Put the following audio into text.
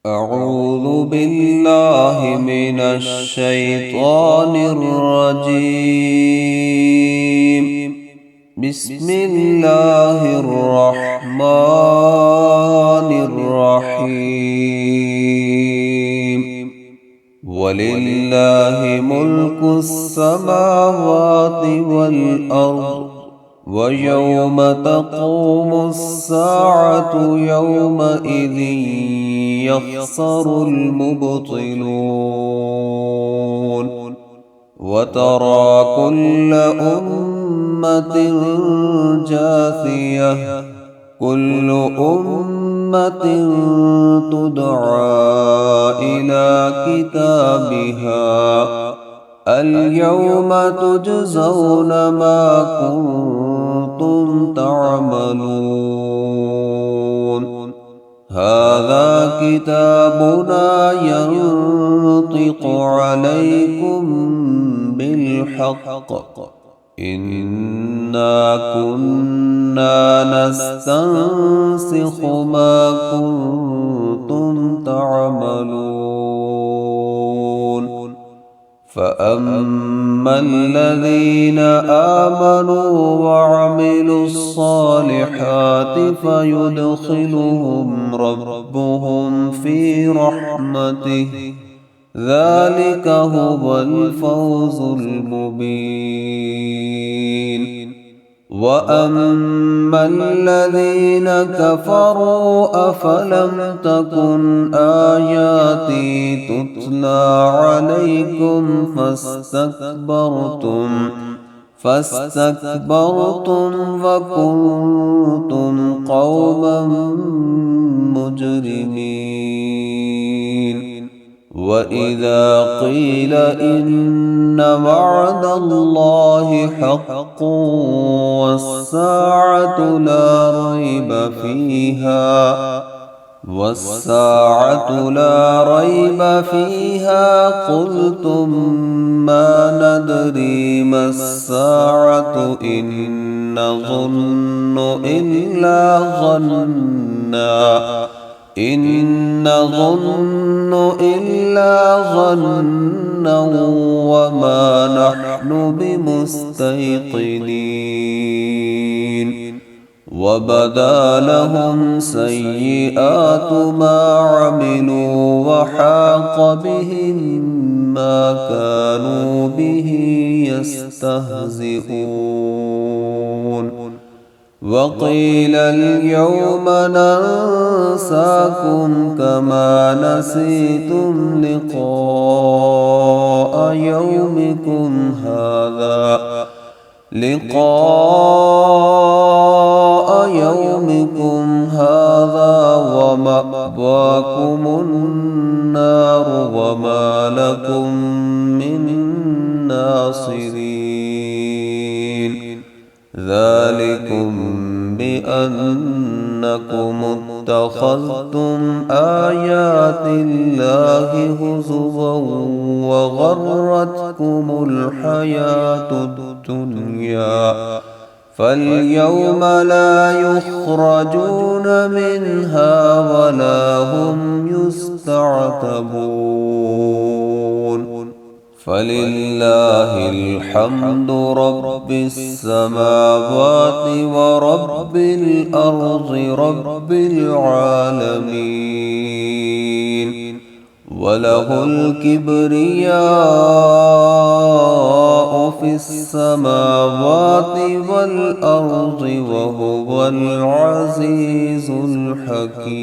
أعوذ بالله من الشيطان الرجيم. بسم الله الرحمن الرحيم. ولله ملك السماوات والأرض، ويوم تقوم الساعة يومئذ يخسر المبطلون. وترى كل أمة جاثية، كل أمة تدعى إلى كتابها اليوم تجزون ما كنتم تعملون. هذا كتابنا ينطق عليكم بالحق، إنا كنا نستنسخ ما كنتم تعملون. فأما الذين آمنوا وعملوا الصالحات فيدخلهم ربهم في رحمته، ذلك هو الفوز المبين. وأما الذين كفروا أفلم تكن آياتي تتلى عليكم فاستكبرتم وكنتم قوما مجرمين. وإذا قيل إن وعد الله حق والساعة لا ريب فيها قلتم ما ندري ما الساعة إن نظن إلا ظنا وما نحن بمستيقنين. وبدا لهم سيئات ما عملوا وحاق بهم ما كانوا به يستهزئون. وقيل اليوم ننساكم كما نسيتم لقاء يومكم هذا ومأواكم النار وما لكم من ناصرين. ذلكم بأنكم اتخذتم آيات الله هزوا وغرتكم الحياة الدنيا، فاليوم لا يخرجون منها ولا هم يستعتبون. فلله الحمد رب السماوات ورب الأرض رب العالمين. وله الكبرياء في السماوات والأرض وهو العزيز الحكيم.